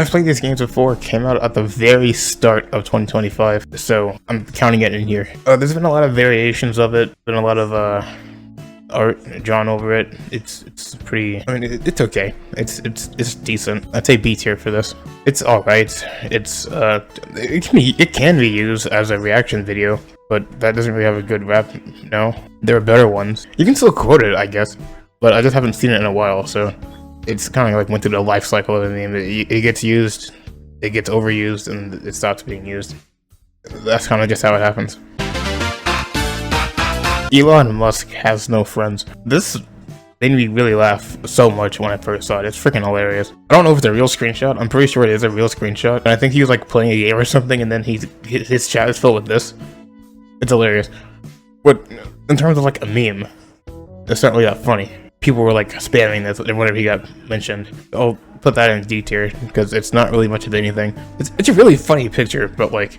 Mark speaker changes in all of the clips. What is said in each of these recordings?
Speaker 1: I've played these games before, came out at the very start of 2025, so I'm counting it in here. There's been a lot of variations of it, been a lot of art drawn over it. It's pretty, I mean, it's okay. It's decent. I'd say B tier for this. It's alright. It can be used as a reaction video, but that doesn't really have a good rep, no. There are better ones. You can still quote it, I guess, but I just haven't seen it in a while, so it's kind of like went through the life cycle of the meme. It gets used, it gets overused, and it stops being used. That's kind of just how it happens. Elon Musk has no friends. This made me really laugh so much when I first saw it. It's freaking hilarious. I don't know if it's a real screenshot. I'm pretty sure it is a real screenshot. And I think he was like playing a game or something, and then his chat is filled with this. It's hilarious. But in terms of like a meme, it's not really that funny. People were like spamming this whenever he got mentioned. I'll put that in D tier because it's not really much of anything. It's a really funny picture, but like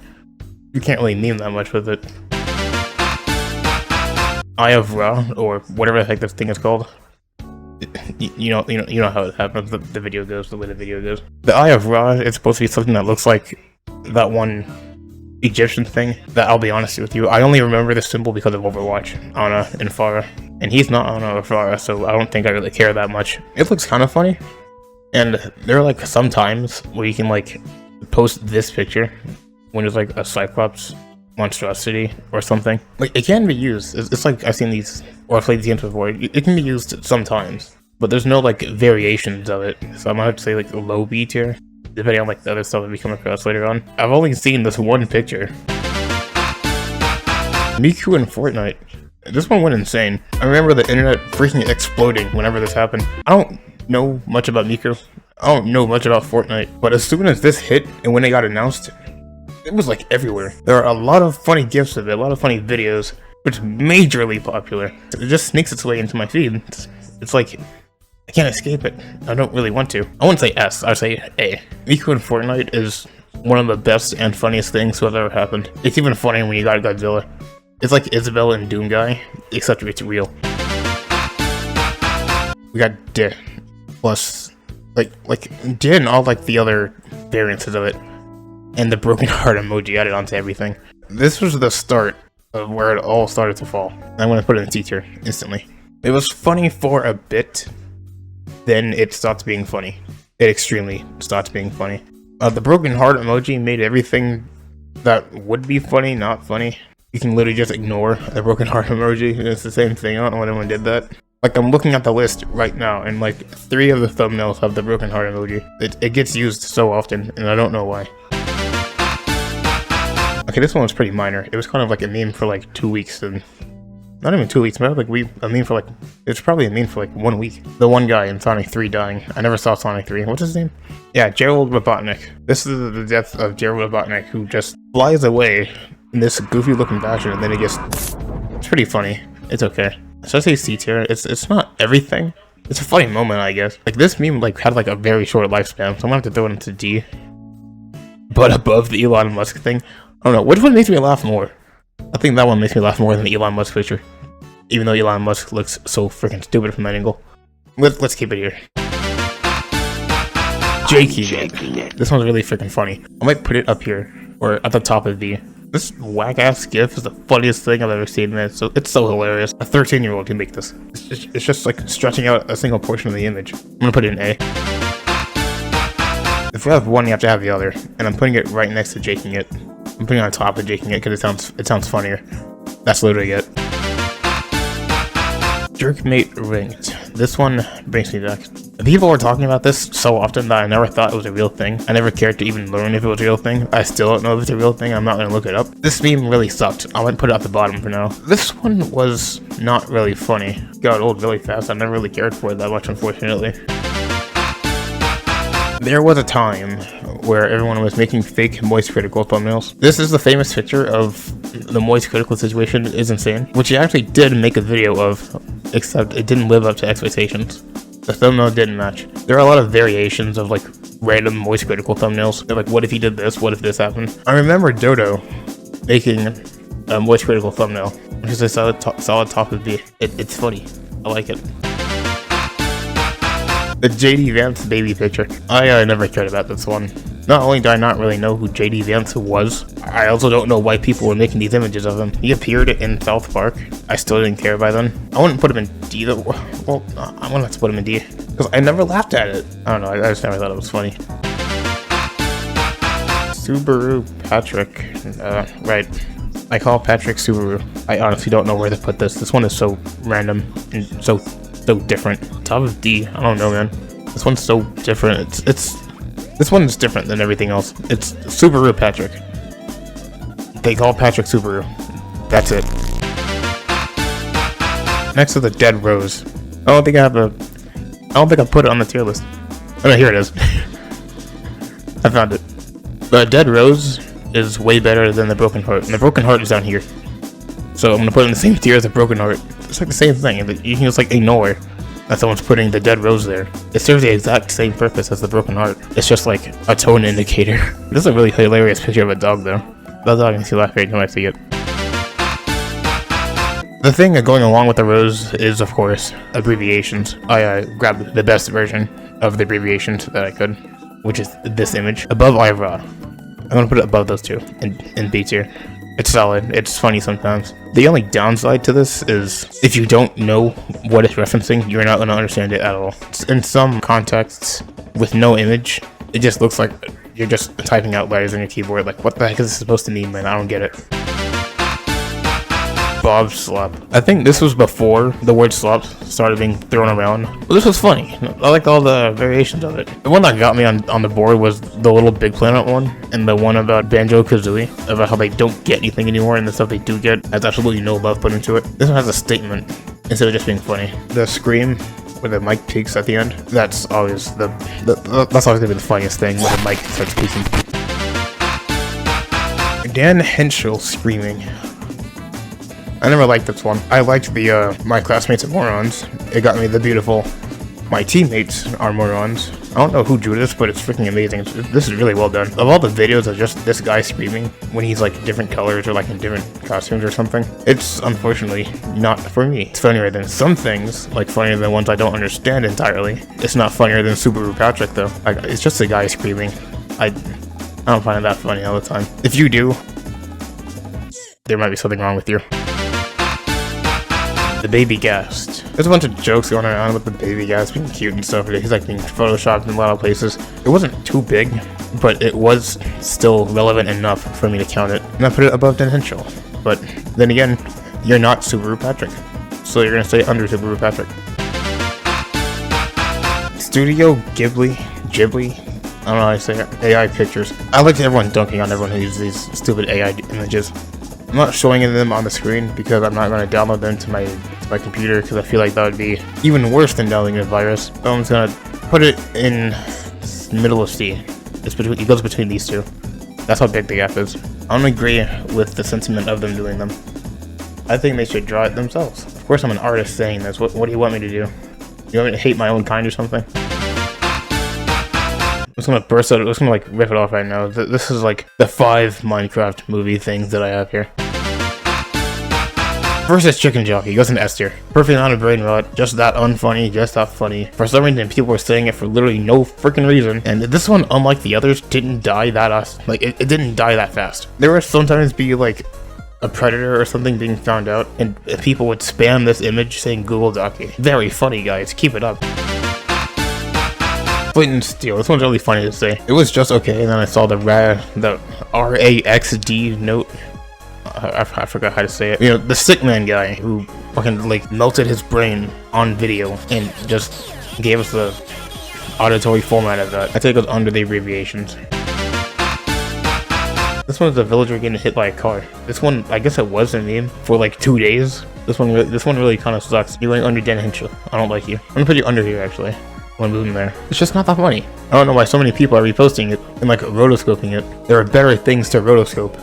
Speaker 1: you can't really meme that much with it. Eye of Ra, or whatever the heck this thing is called. You know how it happens. The video goes the way the video goes. The Eye of Ra is supposed to be something that looks like that one Egyptian thing. That, I'll be honest with you, I only remember this symbol because of Overwatch, Ana and Pharah, and he's not Ana or Pharah, so I don't think I really care that much. It looks kind of funny, and there are like some times where you can like post this picture when there's like a Cyclops monstrosity or something. Like, it can be used. It's like I've seen these, or I've played these games before. It can be used sometimes, but there's no like variations of it, so I'm gonna have to say like low B tier, depending on like the other stuff that we come across later on. I've only seen this one picture. Miku in Fortnite. This one went insane. I remember the internet freaking exploding whenever this happened. I don't know much about Miku. I don't know much about Fortnite, but as soon as this hit and when it got announced, it was like everywhere. There are a lot of funny gifs of it, a lot of funny videos, which is majorly popular. It just sneaks its way into my feed. It's like, I can't escape it. I don't really want to. I wouldn't say S, I'd say A. Miku in Fortnite is one of the best and funniest things to have ever happened. It's even funnier when you got Godzilla. It's like Isabelle and Doom Guy, except it's real. We got D, plus, like D and all like the other variances of it. And the broken heart emoji added onto everything. This was the start of where it all started to fall. I'm gonna put it in C tier instantly. It was funny for a bit, then it stopped being funny. It extremely stopped being funny. The broken heart emoji made everything that would be funny not funny. You can literally just ignore the broken heart emoji, and it's the same thing. I don't know when anyone did that. Like, I'm looking at the list right now, and like 3 of the thumbnails have the broken heart emoji. It gets used so often, and I don't know why. Okay, this one was pretty minor. It was kind of like a meme for like 2 weeks, and not even 2 weeks, but like a meme for like, it's probably a meme for like 1 week. The one guy in Sonic 3 dying. I never saw Sonic 3. What's his name? Yeah, Gerald Robotnik. This is the death of Gerald Robotnik, who just flies away in this goofy looking fashion, and then it's pretty funny. It's okay. So I say C tier. It's not everything. It's a funny moment, I guess. Like, this meme like had like a very short lifespan, so I'm gonna have to throw it into D. But above the Elon Musk thing, I don't know, which one makes me laugh more? I think that one makes me laugh more than the Elon Musk picture. Even though Elon Musk looks so freaking stupid from that angle. Let's keep it here. Jaking it. This one's really freaking funny. I might put it up here, or at the top of D. This whack-ass gif is the funniest thing I've ever seen, man. It's so hilarious. A 13-year-old can make this. It's just like stretching out a single portion of the image. I'm gonna put it in A. If you have one, you have to have the other, and I'm putting it right next to Jaking It. I'm putting it on top of Jaking It because it sounds funnier. That's literally it. Jerkmate Ranked. This one brings me back. People were talking about this so often that I never thought it was a real thing. I never cared to even learn if it was a real thing. I still don't know if it's a real thing. I'm not gonna look it up. This meme really sucked. I went and put it at the bottom for now. This one was not really funny. Got old really fast. I never really cared for it that much, unfortunately. There was a time where everyone was making fake moist critical thumbnails. This is the famous picture of the moist critical situation is insane, which he actually did make a video of, except it didn't live up to expectations. The thumbnail didn't match. There are a lot of variations of like random moist critical thumbnails. They're like, what if he did this? What if this happened? I remember Dodo making a moist critical thumbnail, which is a solid top of B. It's funny. I like it. The JD Vance baby picture. I never cared about this one. Not only do I not really know who JD Vance was, I also don't know why people were making these images of him. He appeared in South Park. I still didn't care by then. I wouldn't put him in D though. Well, I'm gonna have to put him in D. Because I never laughed at it. I don't know, I just never thought it was funny. Subaru Patrick. Right. I call Patrick Subaru. I honestly don't know where to put this. This one is so random and so different. Top of D. I don't know, man. This one's so different. This one's different than everything else. It's Subaru Patrick. They call Patrick Subaru. That's it. Next to the dead rose. I don't think I put it on the tier list. Oh no, here it is. I found it. The dead rose is way better than the broken heart, and the broken heart is down here. So I'm gonna put it in the same tier as the broken heart. It's like the same thing. You can just like ignore that someone's putting the dead rose there. It serves the exact same purpose as the broken heart. It's just like a tone indicator. This is a really hilarious picture of a dog though. That dog makes you laugh every time I see it. The thing going along with the rose is, of course, abbreviations. I grabbed the best version of the abbreviations that I could, which is this image. Above eyebrow. I'm gonna put it above those two in B tier. It's solid. It's funny sometimes. The only downside to this is if you don't know what it's referencing, you're not gonna understand it at all. In some contexts, with no image, it just looks like you're just typing out letters on your keyboard. Like, what the heck is this supposed to mean, man? I don't get it. Bob Slop. I think this was before the word slop started being thrown around. Well, this was funny. I liked all the variations of it. The one that got me on the board was the Little Big Planet one, and the one about Banjo-Kazooie, about how they don't get anything anymore, and the stuff they do get has absolutely no love put into it. This one has a statement, instead of just being funny. The scream, where the mic peaks at the end, that's always that's always gonna be the funniest thing, when the mic starts peaking. Dan Henschel screaming. I never liked this one. I liked the, my classmates are morons. It got me the beautiful, my teammates are morons. I don't know who drew this, but it's freaking amazing. This is really well done. Of all the videos of just this guy screaming, when he's like different colors or like in different costumes or something, it's unfortunately not for me. It's funnier than some things, like funnier than ones I don't understand entirely. It's not funnier than Subaru Patrick though. Like, it's just a guy screaming. I don't find it that funny all the time. If you do, there might be something wrong with you. The baby ghast. There's a bunch of jokes going around with the baby ghast being cute and stuff. He's like being photoshopped in a lot of places. It wasn't too big, but it was still relevant enough for me to count it. And I put it above Dan Henschel. But then again, you're not Subaru Patrick. So you're gonna stay under Subaru Patrick. Studio Ghibli. I don't know how to say it. AI pictures. I liked everyone dunking on everyone who uses these stupid AI images. I'm not showing them on the screen because I'm not going to download them to my computer because I feel like that would be even worse than downloading a virus. So I'm just going to put it in middle of C. It goes between these two. That's how big the gap is. I don't agree with the sentiment of them doing them. I think they should draw it themselves. Of course I'm an artist saying this. What do you want me to do? You want me to hate my own kind or something? I'm just gonna burst out. I'm just gonna like rip it off right now. This is like the 5 Minecraft movie things that I have here. First is Chicken Jockey. Goes in S tier. Perfect amount of brain rot. Just that unfunny. Just that funny. For some reason, people were saying it for literally no freaking reason. And this one, unlike the others, didn't die that it didn't die that fast. There would sometimes be like a predator or something being found out, and people would spam this image saying Google Docky. Very funny, guys. Keep it up. Flint and Steel. This one's really funny to say. It was just okay, and then I saw the RAXD note. I forgot how to say it. You know, the sick man guy who fucking like melted his brain on video and just gave us the auditory format of that. I think it goes under the abbreviations. This one's a villager getting hit by a car. This one, I guess it was a meme for like 2 days. This one really kind of sucks. You're going under Dan Henschel. I don't like you. I'm gonna put you under here actually. One moving there. It's just not that funny. I don't know why so many people are reposting it and like rotoscoping it. There are better things to rotoscope.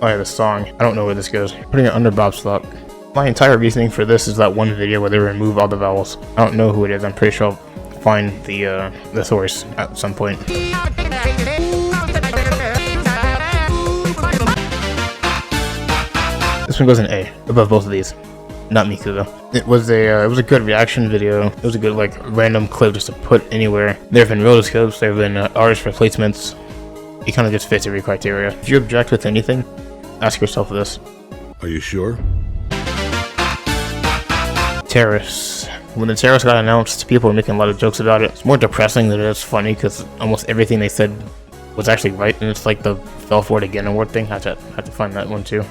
Speaker 1: Oh yeah, the song. I don't know where this goes. Putting it under Bob Slop. My entire reasoning for this is that one video where they remove all the vowels. I don't know who it is. I'm pretty sure I'll find the source at some point. This one goes in A, above both of these. Not Miku though. It was a good reaction video. It was a good like random clip just to put anywhere. There have been rotoscopes, there have been artist replacements. It kind of just fits every criteria. If you object with anything, ask yourself this.
Speaker 2: Are you sure?
Speaker 1: Terrorists. When the terrorists got announced, people were making a lot of jokes about it. It's more depressing than it is funny because almost everything they said was actually right, and it's like the fell for it again award thing. Had to find that one too.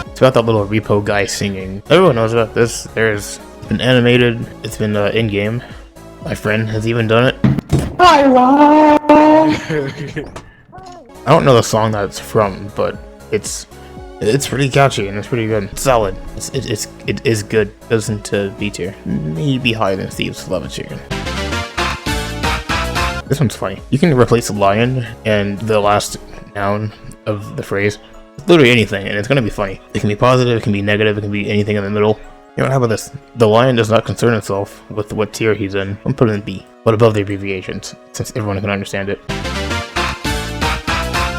Speaker 1: It's about that little repo guy singing. Everyone knows about this. There's been animated. It's been in game. My friend has even done it. I don't know the song that it's from, but it's pretty catchy and it's pretty good. It's solid. It is good. Goes into B tier. Maybe higher than Thieves Love Chicken. This one's funny. You can replace lion and the last noun of the phrase. Literally anything, and it's gonna be funny. It can be positive, it can be negative, it can be anything in the middle. You know, how about this? The lion does not concern itself with what tier he's in. I'm putting in B, but above the abbreviations, since everyone can understand it.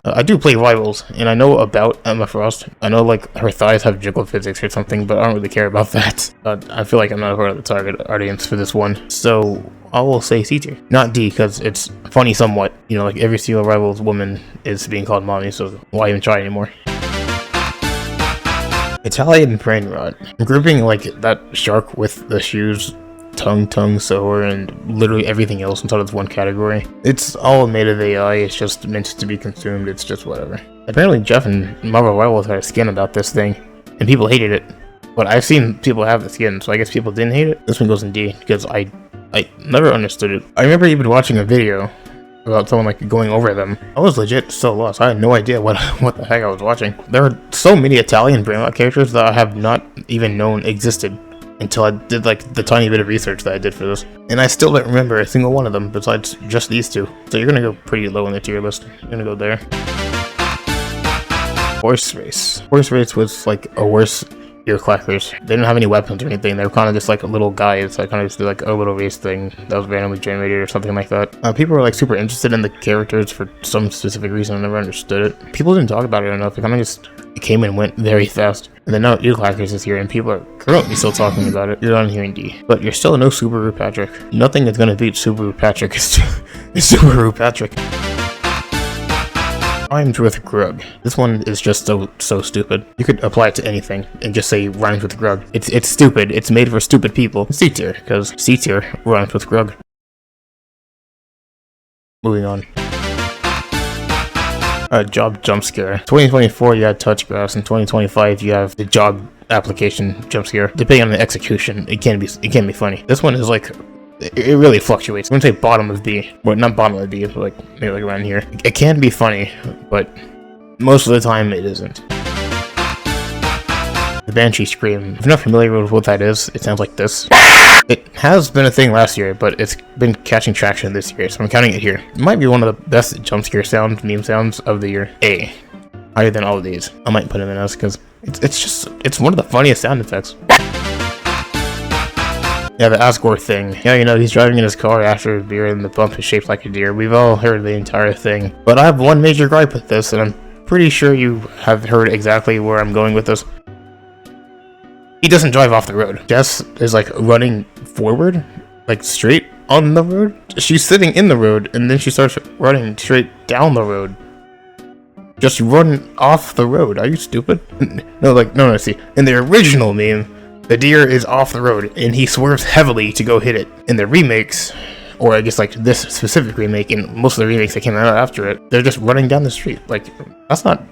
Speaker 1: I do play Rivals, and I know about Emma Frost. I know, like, her thighs have jiggle physics or something, but I don't really care about that. I feel like I'm not a part of the target audience for this one, so I will say C tier. Not D, because it's funny somewhat. You know, like, every single Rivals woman is being called mommy, so why even try anymore? Italian brain rot. I'm grouping, like, that shark with the shoes, tongue, sower, and literally everything else inside of one category. It's all made of AI, it's just meant to be consumed, it's just whatever. Apparently Jeff and Marvel Rivals had a skin about this thing, and people hated it. But I've seen people have the skin, so I guess people didn't hate it. This one goes in D, because I never understood it. I remember even watching a video about someone like going over them. I was legit so lost. I had no idea what the heck I was watching. There are so many Italian brain rot characters that I have not even known existed until I did like the tiny bit of research that I did for this. And I still don't remember a single one of them besides just these two. So you're gonna go pretty low on the tier list. You're gonna go there. Horse race. Horse race was like a worse ear clackers. They didn't have any weapons or anything. They were kind of just like little guys that kind of just did like a little race thing that was randomly generated or something like that. People were like super interested in the characters for some specific reason. I never understood it. People didn't talk about it enough. It kind of just came and went very fast. And then now ear clackers is here and people are currently still talking about it. You're on here in D. But you're still no Subaru Patrick. Nothing is gonna beat Subaru Patrick. It's Subaru Patrick. Rhymes with grug. This one is just so stupid. You could apply it to anything and just say rhymes with grug. It's stupid. It's made for stupid people. C tier, because C tier rhymes with grug. Moving on. Job jump scare. 2024 you had touch graphs. In 2025 you have the job application jump scare. Depending on the execution, it can be funny. This one is like, it really fluctuates. I'm gonna say bottom of B. Well, not bottom of B, but like maybe like around here. It can be funny, but most of the time it isn't. The Banshee Scream. If you're not familiar with what that is, it sounds like this. It has been a thing last year, but it's been catching traction this year, so I'm counting it here. It might be one of the best jump scare sound meme sounds of the year. A. Higher than all of these. I might put him in S because it's one of the funniest sound effects. Yeah, the Asgore thing. Yeah, you know, he's driving in his car after his beer and the bump is shaped like a deer. We've all heard the entire thing. But I have one major gripe with this, and I'm pretty sure you have heard exactly where I'm going with this. He doesn't drive off the road. Jess is like running forward, like straight on the road. She's sitting in the road, and then she starts running straight down the road. Just run off the road. Are you stupid? No, see. In the original meme, the deer is off the road, and he swerves heavily to go hit it. In the remakes, or I guess like this specific remake, and most of the remakes that came out after it, they're just running down the street. Like, that's not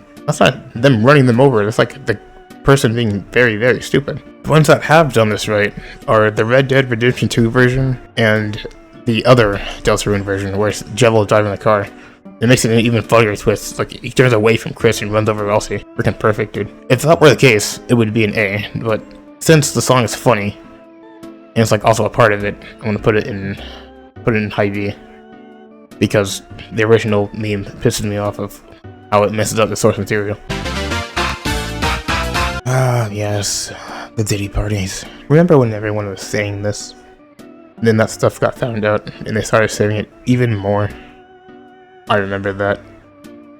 Speaker 1: them running them over. That's like the person being very, very stupid. The ones that have done this right are the Red Dead Redemption 2 version and the other Deltarune version, where it's Jevil driving the car. It makes it an even funnier twist. Like, he turns away from Chris and runs over Elsie. Freaking perfect, dude. If that were the case, it would be an A, but since the song is funny, and it's like also a part of it, I'm gonna put it in high B, because the original meme pisses me off of how it messes up the source material. Ah, yes, the Diddy parties. Remember when everyone was saying this? And then that stuff got found out, and they started saying it even more. I remember that.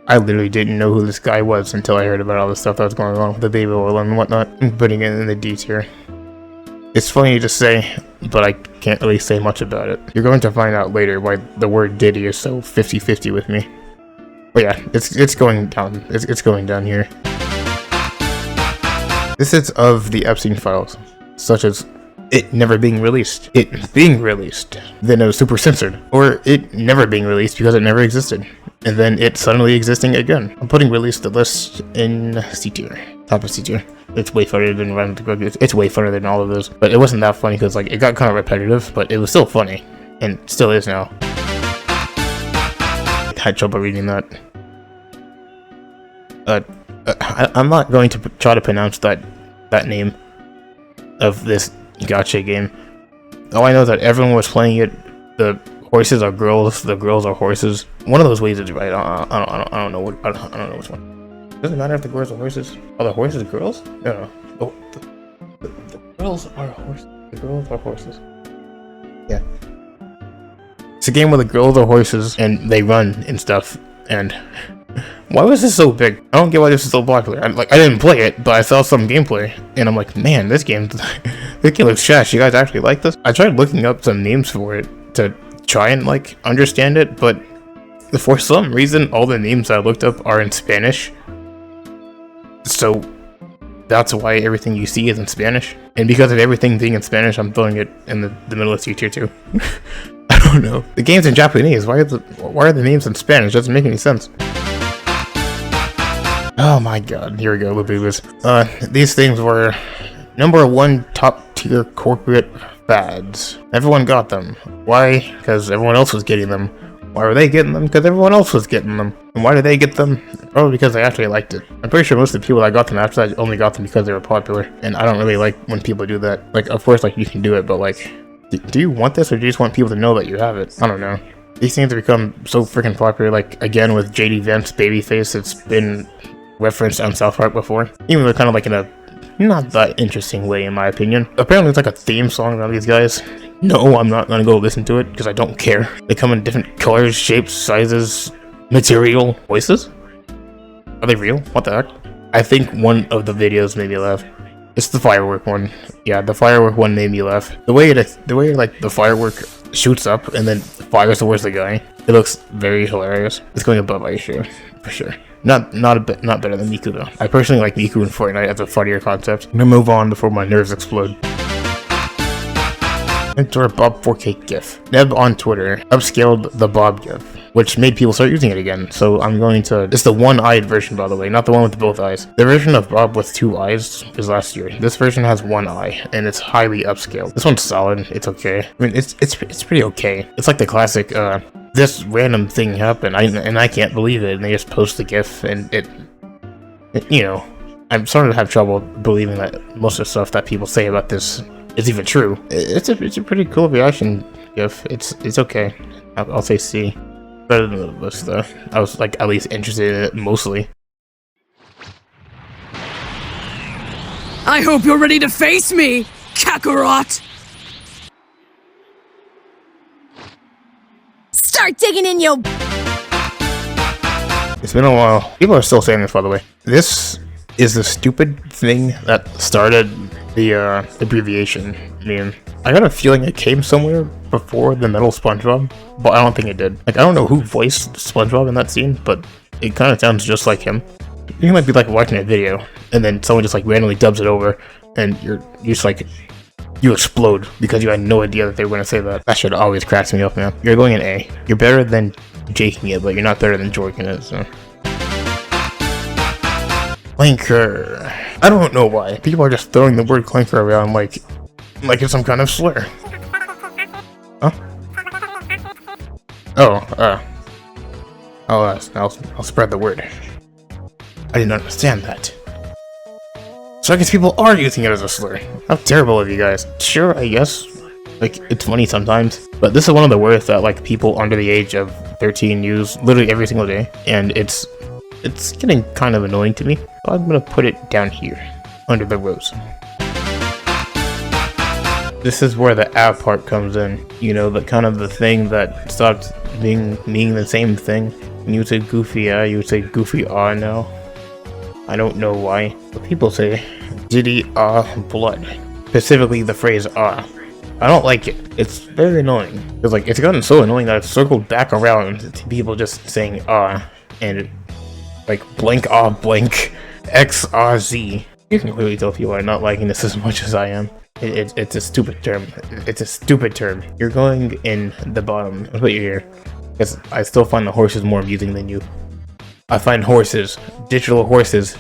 Speaker 1: I literally didn't know who this guy was until I heard about all the stuff that was going on with the baby oil and whatnot, and putting it in the D tier. It's funny to say, but I can't really say much about it. You're going to find out later why the word Diddy is so 50-50 with me. But yeah, it's going down. It's going down here. This is of the Epstein files, such as it never being released, it being released, then it was super censored, or it never being released because it never existed, and then it suddenly existing again. I'm putting release the list in C tier, top of C tier. It's way funnier than Run the Book. It's way funnier than all of those, but it wasn't that funny because like it got kind of repetitive, but it was still funny, and still is now. I had trouble reading that. I'm not going to try to pronounce that name of this gacha game. All I know is that everyone was playing it. The horses are girls, the girls are horses. One of those ways is right. I don't know what. I don't know which one. Doesn't matter if the girls are horses. Are the horses girls? No. Oh, the girls are horses. The girls are horses. Yeah. It's a game where the girls are horses and they run and stuff. And why was this so big? I don't get why this is so popular. I didn't play it, but I saw some gameplay, and I'm like, man, this game looks trash. You guys actually like this? I tried looking up some names for it to try and like understand it, but for some reason, all the names I looked up are in Spanish. So that's why everything you see is in Spanish. And because of everything being in Spanish, I'm throwing it in the middle of C tier too. I don't know. The game's in Japanese. Why are the names in Spanish? Doesn't make any sense. Oh my god, here we go, Lububas. These things were #1 top tier corporate fads. Everyone got them. Why? Because everyone else was getting them. Why were they getting them? Because everyone else was getting them. And why did they get them? Probably because they actually liked it. I'm pretty sure most of the people that got them after that only got them because they were popular. And I don't really like when people do that. Like, of course, like, you can do it, but like, do you want this or do you just want people to know that you have it? I don't know. These things have become so freaking popular. Like, again, with JD Vance Babyface, it's been referenced on South Park before. Even though kind of like in a not that interesting way, in my opinion. Apparently it's like a theme song around these guys. No, I'm not gonna go listen to it because I don't care. They come in different colors, shapes, sizes, material, voices. Are they real? What the heck? I think one of the videos made me laugh. It's the firework one. Yeah, the firework one made me laugh. The way like the firework shoots up and then fires towards the guy. It looks very hilarious. It's going above Aisha, for sure. Not better than Miku though. I personally like Miku in Fortnite as a funnier concept. I'm gonna move on before my nerves explode. Enter Bob 4K GIF. Neb on Twitter upscaled the Bob GIF, which made people start using it again. So I'm going to. It's the one-eyed version, by the way, not the one with both eyes. The version of Bob with 2 eyes is last year. This version has 1 eye, and it's highly upscaled. This one's solid. It's okay. I mean, it's pretty okay. It's like the classic. This random thing happened, and I can't believe it. And they just post the GIF, and it you know, I'm starting to have trouble believing that most of the stuff that people say about this is even true. It's a pretty cool reaction GIF. It's okay. I'll say C. Better than the list though. I was like at least interested in it mostly.
Speaker 2: I hope you're ready to face me, Kakarot! Start digging in your...
Speaker 1: It's been a while. People are still saying this, by the way. This is the stupid thing that started the abbreviation meme. I got a feeling it came somewhere before the Metal SpongeBob, but I don't think it did. Like, I don't know who voiced SpongeBob in that scene, but it kind of sounds just like him. You might be like watching a video, and then someone just like randomly dubs it over, and you're just like, you explode because you had no idea that they were going to say that. That shit always cracks me up, man. You're going in A. You're better than jaking it, but you're not better than jorking it, so. Clanker. I don't know why. People are just throwing the word clanker around like it's some kind of slur. Huh? I'll spread the word. I didn't understand that. So I guess people are using it as a slur. How terrible of you guys. Sure, I guess. Like, it's funny sometimes. But this is one of the words that, like, people under the age of 13 use literally every single day. And it's getting kind of annoying to me. So I'm gonna put it down here, under the rose. This is where the app part comes in. You know, the kind of the thing that stopped being the same thing. You would say goofy you would say goofy now. I don't know why, but people say diddy blood. Specifically the phrase I don't like it. It's very annoying. It's like, it's gotten so annoying that it's circled back around to people just saying and like blank blank XRZ. You can clearly tell people are not liking this as much as I am. It's a stupid term. It's a stupid term. You're going in the bottom. I'll put you here. Because I still find the horses more amusing than you. I find horses, digital horses,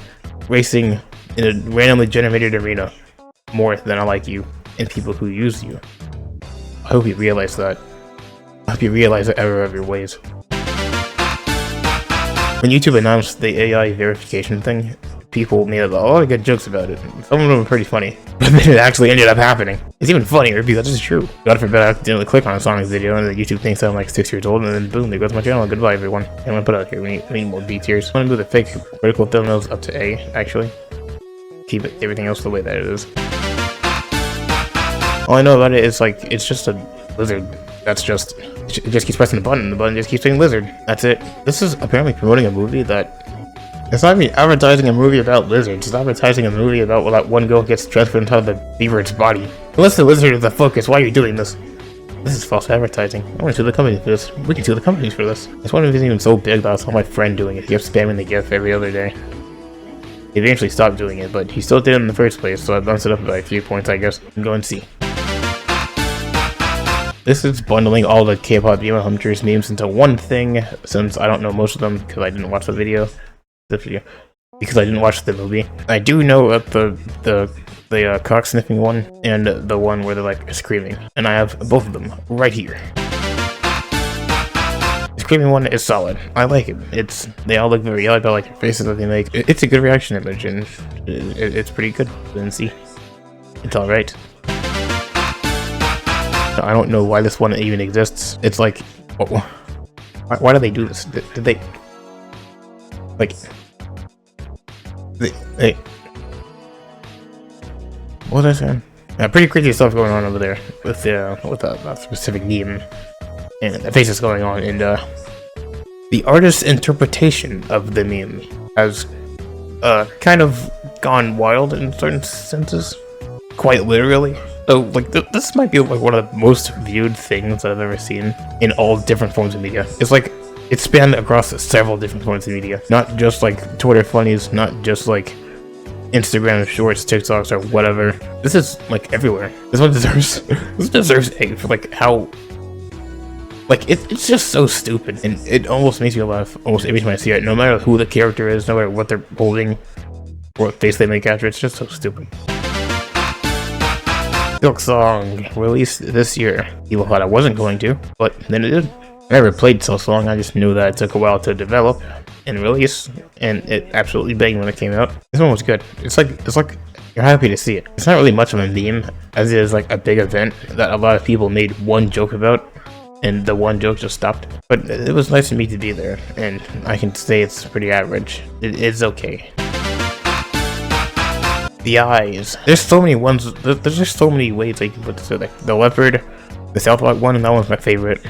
Speaker 1: racing in a randomly generated arena more than I like you and people who use you. I hope you realize that. I hope you realize the error of your ways. When YouTube announced the AI verification thing, people made a lot of good jokes about it. Some of them were pretty funny, but then it actually ended up happening. It's even funnier because this is true. God forbid I accidentally click on a Sonic video and the YouTube thinks I'm like 6 years old, and then boom, there goes my channel. Goodbye, everyone. I'm gonna put it out here. We need more B tiers. I'm gonna move the fake critical thumbnails up to A, actually. Keep everything else the way that it is. All I know about it is like, it's just a lizard. That's just, it just keeps pressing the button just keeps saying lizard. That's it. This is apparently promoting a movie that, it's not even advertising a movie about lizards, it's advertising a movie about that one girl gets transferred into the beaver's body. Unless the lizard is the focus, why are you doing this? This is false advertising. I want to sue the company for this. We can sue the companies for this. This one isn't even so big that I saw my friend doing it. He kept spamming the GIF every other day. He eventually stopped doing it, but he still did it in the first place, so I bounced it up by a few points, I guess. Go and see. This is bundling all the K-pop Demon Hunters memes into one thing, since I don't know most of them because I didn't watch the video. Because I didn't watch the movie. I do know the cock sniffing one and the one where they're like screaming, and I have both of them right here. The screaming one is solid. I like it. They all look very odd. I like their faces that they make. It's a good reaction image, and it's pretty good. Then see, it's all right. I don't know why this one even exists. It's like, why do they do this? Did they like? They what was I saying? Pretty crazy stuff going on over there with that specific meme, and the faces going on, and the artist's interpretation of the meme has kind of gone wild in certain senses, quite literally. So, like, this might be like one of the most viewed things I've ever seen in all different forms of media. It's like, it's spanned across several different forms of media. Not just like Twitter funnies, not just like Instagram shorts, TikToks, or whatever. This is like everywhere. This one deserves, this deserves A for like how, like, it's just so stupid. And it almost makes me laugh almost every time I see it. No matter who the character is, no matter what they're holding, or what face they make after, it's just so stupid. Silk Song released this year. People thought I wasn't going to, but then it did. I never played Silk Song, I just knew that it took a while to develop and release, and it absolutely banged when it came out. This one was good. It's like you're happy to see it. It's not really much of a meme, as it is like a big event that a lot of people made one joke about, and the one joke just stopped. But it was nice for me to be there, and I can say it's pretty average. It is okay. The eyes. There's so many ones. There's just so many ways I can put this. Like the leopard, the South Park one, and that one's my favorite.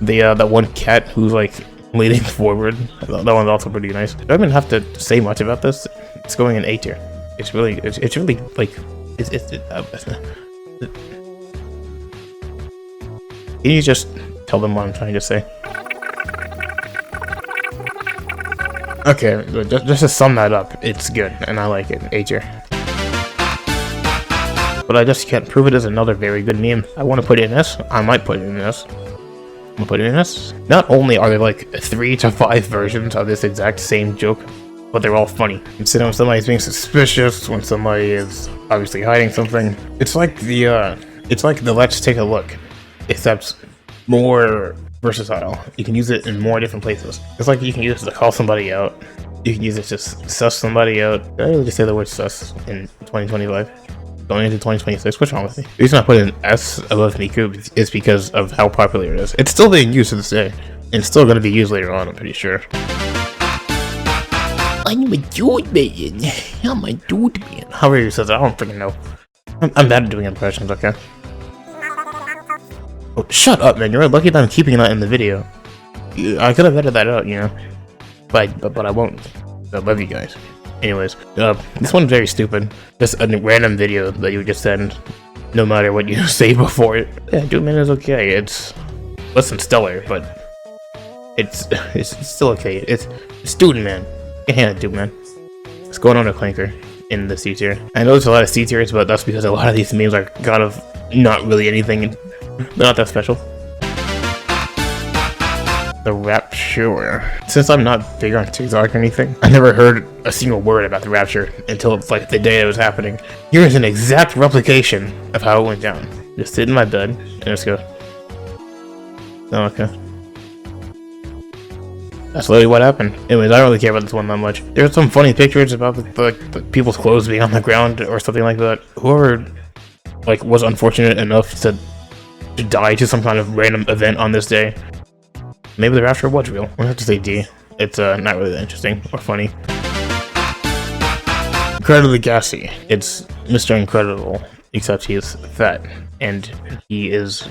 Speaker 1: That one cat who's like leaning forward. That one's also pretty nice. I don't even have to say much about this. It's going in A tier. It's really like can you just tell them what I'm trying to say? Okay, just to sum that up, it's good, and I like it. A tier. But I just can't prove it as another very good meme. I want to put it in this. I might put it in this. I'm gonna put it in this. Not only are there like 3 to 5 versions of this exact same joke, but they're all funny. Instead of when somebody's being suspicious, when somebody is obviously hiding something. It's like the let's take a look, except more versatile. You can use it in more different places. It's like you can use it to call somebody out. You can use it to suss somebody out. Did I really just say the word sus in 2025? Going into 2026, what's wrong with me? The reason I put an S above Miku is because of how popular it is. It's still being used to this day, and it's still going to be used later on, I'm pretty sure. I'm a dude man. I'm a dude man. However he says it, I don't freaking know. I'm bad at doing impressions, okay? Oh, shut up, man. You're lucky that I'm keeping that in the video. I could have edited that out, you know, but I won't. I love you guys. Anyways, this one's very stupid. Just a random video that you just send, no matter what you say before it. Yeah, Doomman is okay. It's less than stellar, but it's still okay. It's Student Man. You can handle Doomman. It's going on a clanker in the C tier. I know there's a lot of C tiers, but that's because a lot of these memes are kind of not really anything. They're not that special. The Rapture. Since I'm not big on TikTok or anything, I never heard a single word about the Rapture until it's like the day it was happening. Here is an exact replication of how it went down. Just sit in my bed and just go. Oh, okay. That's literally what happened. Anyways, I don't really care about this one that much. There's some funny pictures about the people's clothes being on the ground or something like that. Whoever like was unfortunate enough to die to some kind of random event on this day. Maybe the Rapture was real. I have to say D. It's not really that interesting or funny. Incredibly gassy. It's Mr. Incredible, except he is fat and he is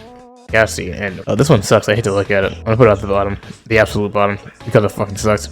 Speaker 1: gassy. And this one sucks. I hate to look at it. I'm gonna put it at the bottom, the absolute bottom, because it fucking sucks.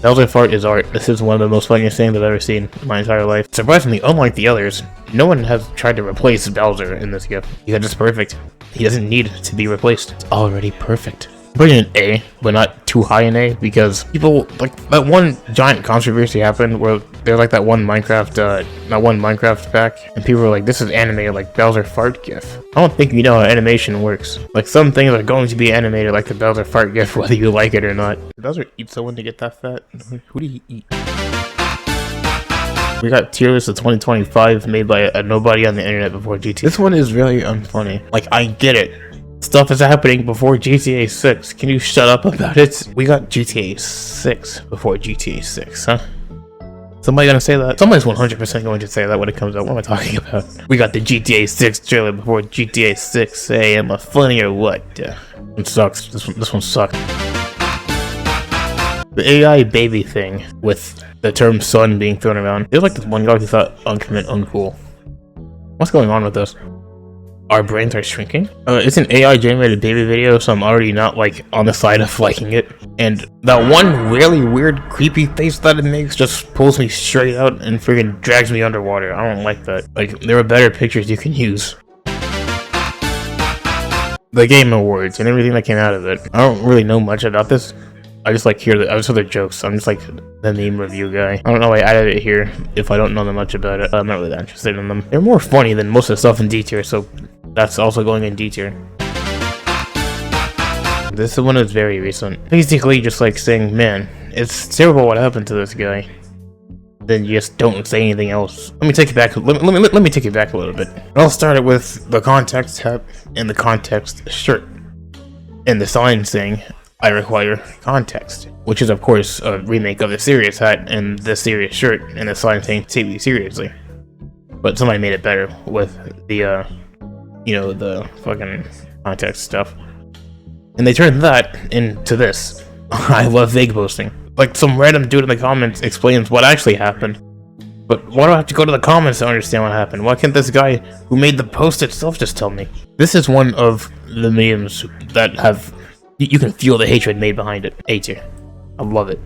Speaker 1: Bowser fart is art. This is one of the most funniest things I've ever seen in my entire life. Surprisingly, unlike the others, no one has tried to replace Bowser in this GIF. He's just perfect. He doesn't need to be replaced. It's already perfect. I'm putting an A, but not too high an A, because people, like, that one giant controversy happened where there's like that one Minecraft pack, and people were like, this is animated like Bowser fart GIF. I don't think you know how animation works. Like, some things are going to be animated like the Bowser fart GIF, whether you like it or not. Did Bowser eat someone to get that fat? Who did he eat? We got tier list of 2025 made by a nobody on the internet before GTA. This one is really unfunny. Like, I get it. Stuff is happening before GTA 6. Can you shut up about it? We got GTA 6 before GTA 6, huh? Somebody gonna say that? Somebody's 100% going to say that when it comes out. What am I talking about? We got the GTA 6 trailer before GTA 6. Hey, am I funny or what? It sucks. This one sucks. The AI baby thing with the term son being thrown around. There's like this one guy who thought unk meant uncool. What's going on with this? Our brains are shrinking? It's an AI generated baby video, so I'm already not like on the side of liking it. And that one really weird creepy face that it makes just pulls me straight out and freaking drags me underwater. I don't like that. Like, there are better pictures you can use. The Game Awards and everything that came out of it. I don't really know much about this. I just like hear the jokes. I'm just like the meme review guy. I don't know why I added it here if I don't know that much about it. I'm not really that interested in them. They're more funny than most of the stuff in D tier, so that's also going in D tier. This one is very recent. Basically just like saying, man, it's terrible what happened to this guy. Then you just don't say anything else. Let me take it back. Let me take it back a little bit. I'll start it with the context hat and the context shirt. And the sign saying, I require context, which is of course a remake of the serious hat and the serious shirt and the sign saying take me seriously. But somebody made it better with the you know, the fucking context stuff. And they turned that into this. I love vague posting. Like, some random dude in the comments explains what actually happened. But why do I have to go to the comments to understand what happened? Why can't this guy who made the post itself just tell me? This is one of the memes that have... You can feel the hatred made behind it. A tier. I love it.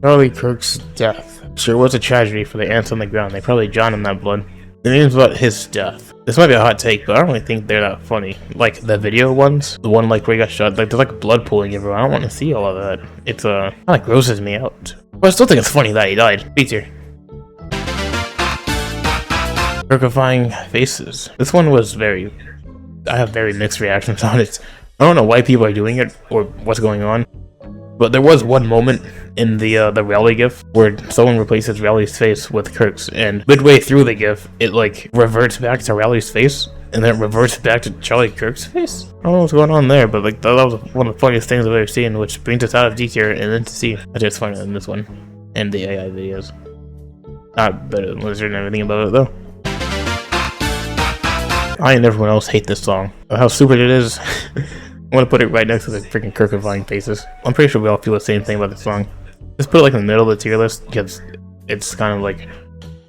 Speaker 1: Charlie Kirk's death. Sure was a tragedy for the ants on the ground. They probably drowned in that blood. The memes about his death. This might be a hot take, but I don't really think they're that funny. Like, the video ones, the one like where he got shot, like there's like blood pooling everywhere. I don't want to see all of that. It's kind of grosses me out. But I still think it's funny that he died. B tier. Terrifying faces. This one was very... I have very mixed reactions on it. I don't know why people are doing it or what's going on. But there was one moment in the Rally GIF where someone replaces Rally's face with Kirk's, and midway through the GIF, it like reverts back to Rally's face, and then it reverts back to Charlie Kirk's face. I don't know what's going on there, but like that was one of the funniest things I've ever seen, which brings us out of D tier and then to C. I think it's funnier than this one, and the AI videos. Not better than Lizard and everything about it though. I and everyone else hate this song. How stupid it is. I'm gonna put it right next to the freaking Kirkifying faces. I'm pretty sure we all feel the same thing about the song. Just put it like in the middle of the tier list because it's kind of like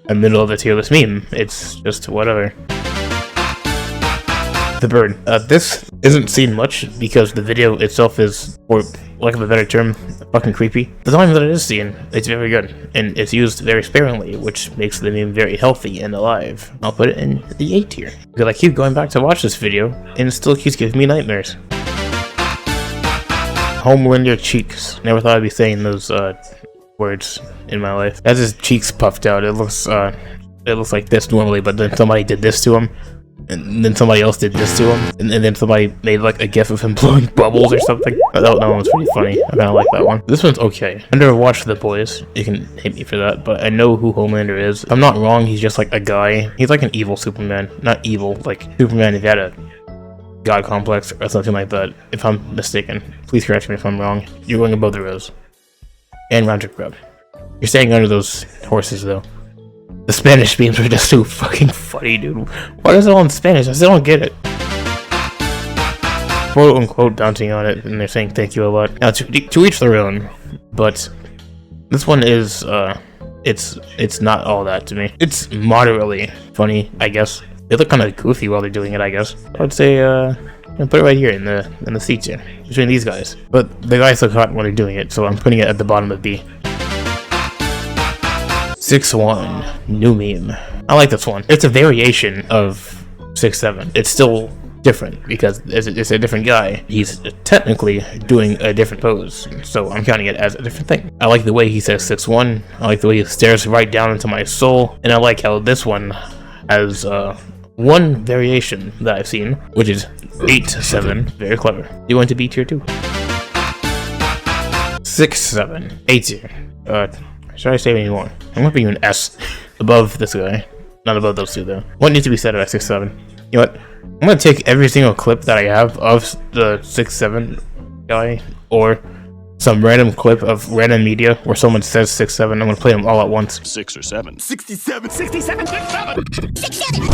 Speaker 1: a middle of the tier list meme. It's just whatever. the bird. This isn't seen much because the video itself is, for lack of a better term, fucking creepy. The time that it is seen, it's very good, and it's used very sparingly, which makes the meme very healthy and alive. I'll put it in the A tier, because I keep going back to watch this video, and it still keeps giving me nightmares. Homelander cheeks. Never thought I'd be saying those words in my life. As his cheeks puffed out, it looks like this normally, but then somebody did this to him, and then somebody else did this to him, and then somebody made like a gif of him blowing bubbles or something. That one was pretty funny. I kind of like that one. This one's okay. I never watched The Boys. You can hate me for that, but I know who Homelander is. If I'm not wrong, he's just like a guy. He's like an evil Superman. Not evil, like Superman if he had a god complex or something like that. If I'm mistaken, please correct me if I'm wrong. You're going above the rows. And round trip grub. You're staying under those horses though. The Spanish memes are just so fucking funny, dude. Why is it all in Spanish? I still don't get it. Quote unquote bouncing on it, and they're saying thank you a lot. Now, to each their own, but this one is, it's not all that to me. It's moderately funny, I guess. They look kind of goofy while they're doing it, I guess. I would say, put it right here in the seats here, between these guys. But the guys look hot when they're doing it, so I'm putting it at the bottom of B. 6-1, new meme. I like this one. It's a variation of 6-7. It's still different because it's a different guy. He's technically doing a different pose, so I'm counting it as a different thing. I like the way he says 6-1. I like the way he stares right down into my soul, and I like how this one has one variation that I've seen, which is 8-7. Very clever. You went to B tier 2. 6-7. A tier. Should I say any more? I'm gonna put you an S above this guy. Not above those two though. What needs to be said about 6-7? You know what? I'm gonna take every single clip that I have of the 6-7 guy, or some random clip of random media where someone says 6-7. I'm gonna play them all at once.
Speaker 3: 6 or 7.
Speaker 4: 67, 67, 67, 67.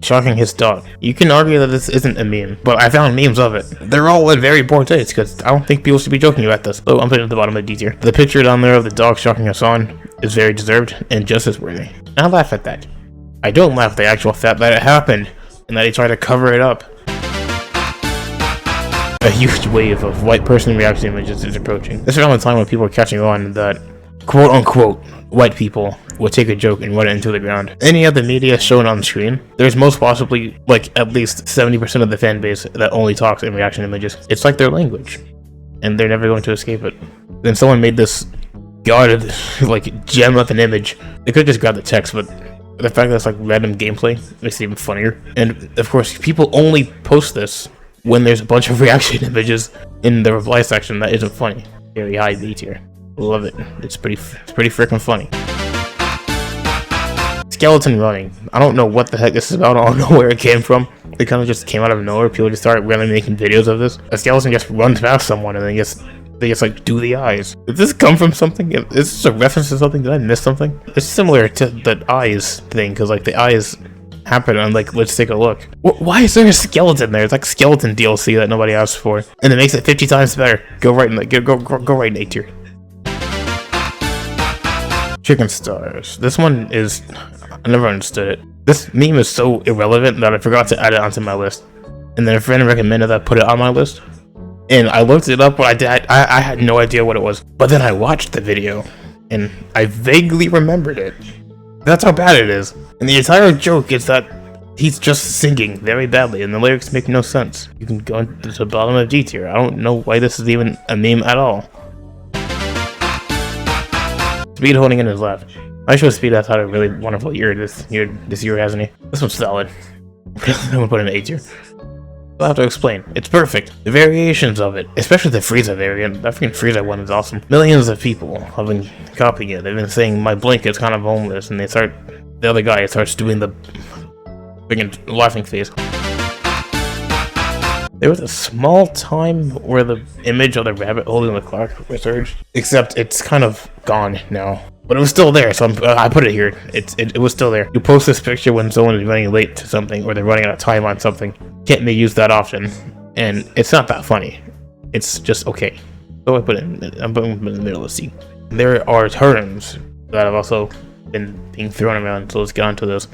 Speaker 1: Shocking his dog. You can argue that this isn't a meme, but I found memes of it. They're all in very poor taste, because I don't think people should be joking about this. So I'm putting it at the bottom of the D tier. The picture down there of the dog shocking Hassan is very deserved and justice worthy. I laugh at that. I don't laugh at the actual fact that it happened, and that he tried to cover it up. A huge wave of white person reaction images is approaching. This is around the time when people are catching on that quote-unquote white people would take a joke and run it into the ground. Any other media shown on screen, there's most possibly like at least 70% of the fan base that only talks in reaction images. It's like their language, and they're never going to escape it. Then someone made this god like gem up an image. They could just grab the text, but the fact that it's like random gameplay makes it even funnier. And of course, people only post this when there's a bunch of reaction images in the reply section that isn't funny. Very high B tier. Love it. It's pretty freaking funny. Skeleton running. I don't know what the heck this is about. I don't know where it came from. It kind of just came out of nowhere. People just started randomly making videos of this. A skeleton just runs past someone and then they just like do the eyes. Did this come from something? Is this a reference to something? Did I miss something? It's similar to the eyes thing, because like the eyes happen and like, let's take a look. Why is there a skeleton there? It's like skeleton DLC that nobody asked for, and it makes it 50 times better. Go right in the go right in A tier. Chicken stars. This one is, I never understood it. This meme is so irrelevant that I forgot to add it onto my list, and then a friend recommended that I put it on my list, and I looked it up. When I did, I had no idea what it was, but then I watched the video and I vaguely remembered it. That's how bad it is. And the entire joke is that he's just singing very badly and the lyrics make no sense. You can go to the bottom of D tier. I don't know why this is even a meme at all. Speed holding in his lap. I show Speed has had a really wonderful year this year, hasn't he? This one's solid. I'm gonna put it in A tier. I'll have to explain. It's perfect. The variations of it, especially the Frieza variant. That freaking Frieza one is awesome. Millions of people have been copying it. They've been saying my blanket's kind of homeless, and the other guy starts doing the freaking laughing face. There was a small time where the image of the rabbit holding the clock resurged, except it's kind of gone now. But it was still there, so I put it here. It was still there. You post this picture when someone is running late to something, or they're running out of time on something. Can't be used that often, and it's not that funny. It's just okay. So I'm putting it in the middle of C. there are terms that have also been being thrown around, so let's get onto this.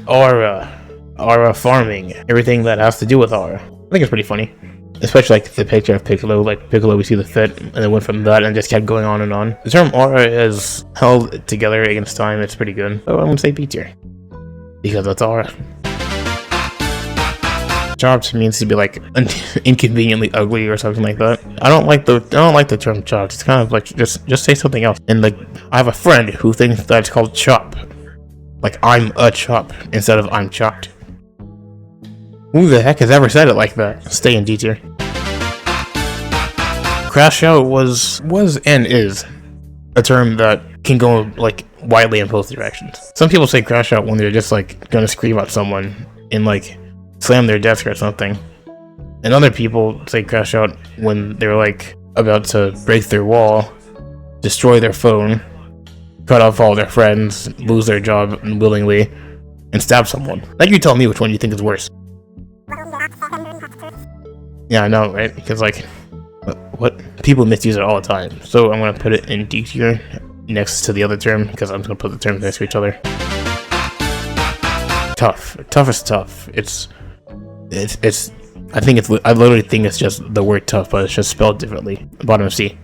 Speaker 1: Aura farming, everything that has to do with aura. I think it's pretty funny. Especially like the picture of Piccolo, like Piccolo we see the fit, and then went from that and just kept going on and on. The term aura is held together against time, it's pretty good. So I'm gonna say B tier. Because that's aura. Chopped means to be like inconveniently ugly or something like that. I don't like the term chopped. It's kind of like just say something else. And like I have a friend who thinks that it's called chop. Like I'm a chop instead of I'm chopped. Who the heck has ever said it like that? Stay in D tier. Crash out was and is a term that can go like widely in both directions. Some people say crash out when they're just like gonna scream at someone and like slam their desk or something. And other people say crash out when they're like about to break their wall, destroy their phone, cut off all their friends, lose their job willingly, and stab someone. Now you tell me which one you think is worse. Yeah, I know, right? Because like, what people misuse it all the time. So I'm gonna put it in D tier next to the other term because I'm just gonna put the terms next to each other. Tough is tough. I literally think it's just the word tough, but it's just spelled differently. Bottom of C.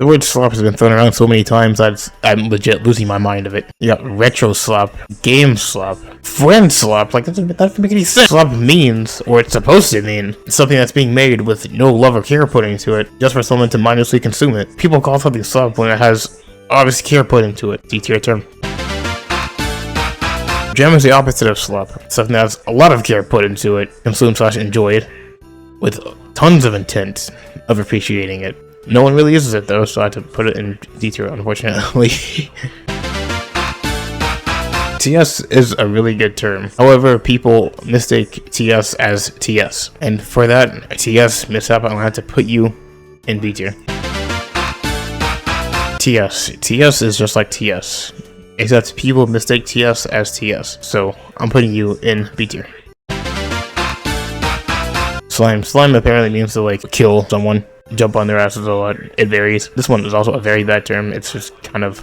Speaker 1: The word slop has been thrown around so many times that I'm legit losing my mind of it. You got retro slop, game slop, friend slop. Like that doesn't make any sense. Slop means, or it's supposed to mean, something that's being made with no love or care put into it, just for someone to mindlessly consume it. People call something slop when it has obvious care put into it. D tier term. Jam is the opposite of slop. Something that has a lot of care put into it, consumed / enjoyed, with tons of intent of appreciating it. No one really uses it though, so I had to put it in D tier, unfortunately. TS is a really good term. However, people mistake TS as TS. And for that TS mishap, I'm gonna have to put you in B tier. TS is just like TS. Except people mistake TS as TS. So I'm putting you in B tier. Slime apparently means to like kill someone. Jump on their asses a lot. It varies. This one is also a very bad term. It's just kind of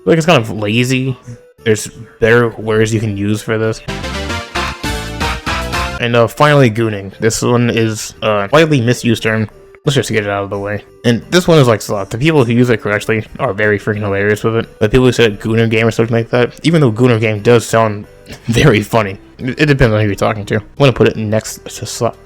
Speaker 1: like it's kind of lazy. There's better words you can use for this. And finally, gooning. This one is a widely misused term. Let's just get it out of the way. And this one is like slop. The people who use it correctly are very freaking hilarious with it. But people who say Gooner Game or something like that, even though Gooner Game does sound very funny, it depends on who you're talking to. I'm gonna put it next to slop.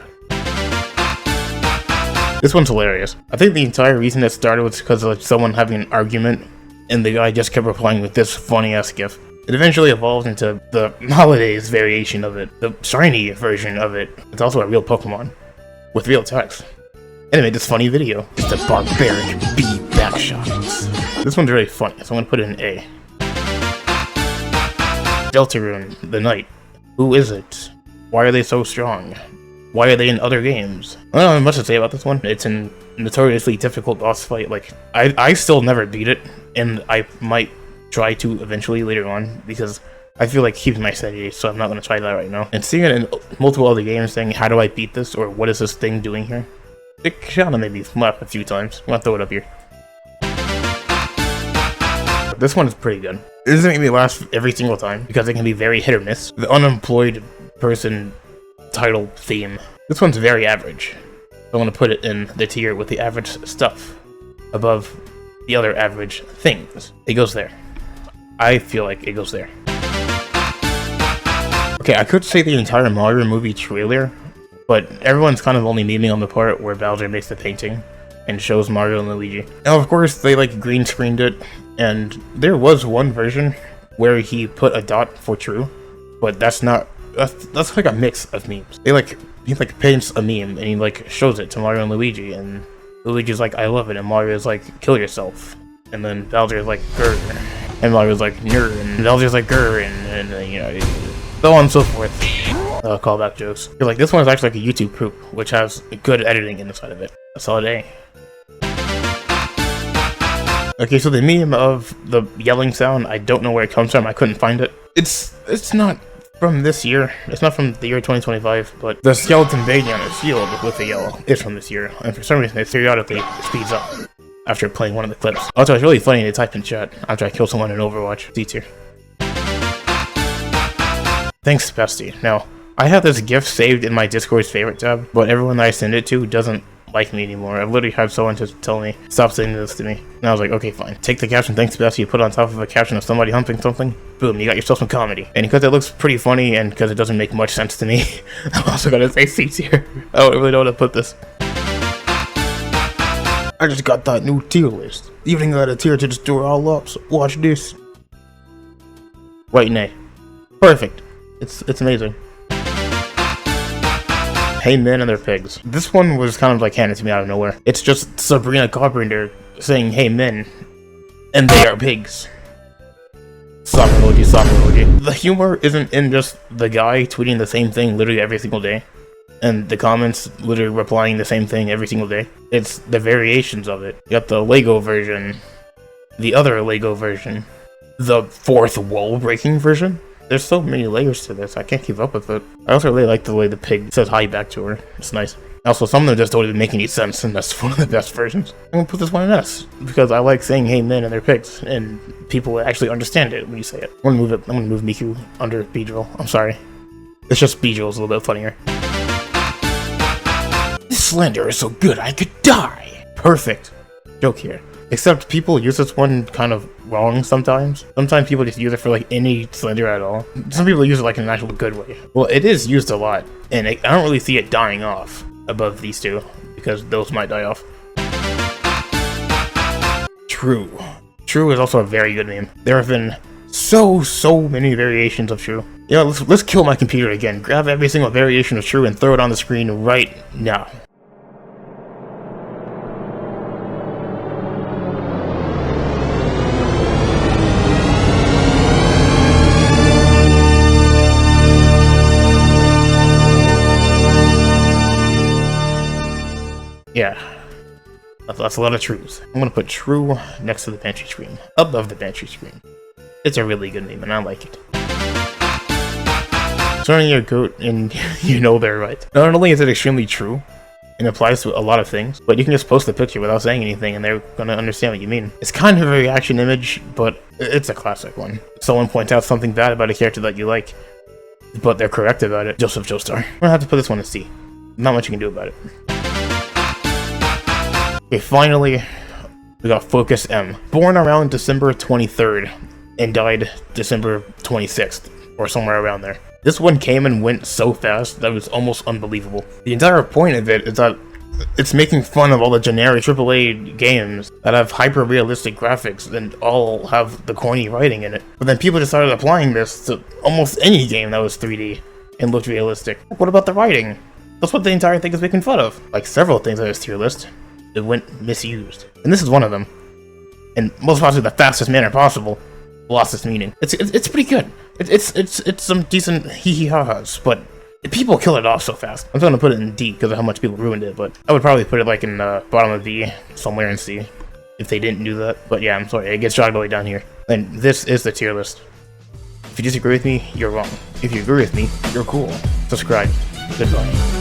Speaker 1: This one's hilarious. I think the entire reason it started was because of someone having an argument, and the guy just kept replying with this funny-ass gif. It eventually evolved into the holidays variation of it, the shiny version of it. It's also a real Pokemon, with real text. And it made this funny video. It's the barbaric bee backshots. This one's really funny, so I'm gonna put it in A. Deltarune, the Knight. Who is it? Why are they so strong? Why are they in other games? I don't have much to say about this one. It's a notoriously difficult boss fight. Like, I still never beat it, and I might try to eventually later on, because I feel like keeping my sanity, so I'm not going to try that right now. And seeing it in multiple other games saying, how do I beat this, or what is this thing doing here? It kind of made me laugh a few times. I'm going to throw it up here. This one is pretty good. It doesn't make me laugh every single time, because it can be very hit or miss. The unemployed person title theme. This one's very average. I want to put it in the tier with the average stuff above the other average things. It goes there. I feel like it goes there. Okay, I could say the entire Mario movie trailer, but everyone's kind of only memeing on the part where Bowser makes the painting and shows Mario and Luigi. Now, of course, they like green screened it, and there was one version where he put a dot for true, but that's not. That's like a mix of memes. He like paints a meme and he like shows it to Mario and Luigi, and Luigi's like, I love it, and Mario's like, kill yourself, and then Bowser's like, grr, and Mario's like, ner, and Bowser's like, grr, and you know, so on and so forth. Callback jokes. You're like, this one is actually like a YouTube poop, which has good editing inside of it. A solid A. Okay, so the meme of the yelling sound, I don't know where it comes from. I couldn't find it. It's not from this year. It's not from the year 2025, but the skeleton banging on his shield with the yellow is from this year, and for some reason it periodically speeds up after playing one of the clips. Also, it's really funny to type in chat after I kill someone in Overwatch. C tier. Thanks, Bestie. Now, I have this GIF saved in my Discord's favorite tab, but everyone that I send it to doesn't like me anymore. I've literally had someone just tell me, stop sending this to me. And I was like, okay, fine. Take the caption, thanks Bestie, you put it on top of a caption of somebody humping something. Boom, you got yourself some comedy. And because it looks pretty funny and because it doesn't make much sense to me, I'm also gonna say C tier. I don't really know how to put this. I just got that new tier list. Even got a tier to just do it all up, so watch this. Wait, nay. Perfect. It's amazing. Hey men and their pigs. This one was kind of like handed to me out of nowhere. It's just Sabrina Carpenter saying hey men, and they are pigs. Sock emoji, sock emoji. The humor isn't in just the guy tweeting the same thing literally every single day, and the comments literally replying the same thing every single day. It's the variations of it. You got the Lego version, the other Lego version, the fourth wall breaking version. There's so many layers to this, I can't keep up with it. I also really like the way the pig says hi back to her. It's nice. Also, some of them just don't even make any sense, and that's one of the best versions. I'm gonna put this one in S, because I like saying hey men and their pigs, and people actually understand it when you say it. I'm gonna move it. I'm gonna move Miku under Beedrill. I'm sorry. It's just Beedrill's a little bit funnier. This slender is so good I could die! Perfect. Joke here. Except people use this one kind of wrong sometimes. Sometimes people just use it for like any slender at all. Some people use it like in an actual good way. Well, it is used a lot, and I don't really see it dying off above these two, because those might die off. True. True is also a very good name. There have been so many variations of True. You know, let's kill my computer again. Grab every single variation of True and throw it on the screen right now. Yeah, that's a lot of Trues. I'm gonna put True next to the Banshee screen, above the Banshee screen. It's a really good name, and I like it. Turning your goat, and you know they're right. Not only is it extremely true, and applies to a lot of things, but you can just post the picture without saying anything, and they're gonna understand what you mean. It's kind of a reaction image, but it's a classic one. Someone points out something bad about a character that you like, but they're correct about it. Joseph Joestar. I'm gonna have to put this one in C. Not much you can do about it. Okay, finally, we got Focus M. Born around December 23rd and died December 26th, or somewhere around there. This one came and went so fast that it was almost unbelievable. The entire point of it is that it's making fun of all the generic AAA games that have hyper-realistic graphics and all have the corny writing in it. But then people just started applying this to almost any game that was 3D and looked realistic. What about the writing? That's what the entire thing is making fun of. Like several things on this tier list. It went misused, and this is one of them. And most possibly the fastest manner possible, lost its meaning. It's pretty good. It's some decent hee-hee-ha-has, but people kill it off so fast. I'm gonna put it in D because of how much people ruined it, but I would probably put it like in the bottom of B, somewhere in C, if they didn't do that. But yeah, I'm sorry, it gets dragged all the way down here. And this is the tier list. If you disagree with me, you're wrong. If you agree with me, you're cool. Subscribe. Goodbye.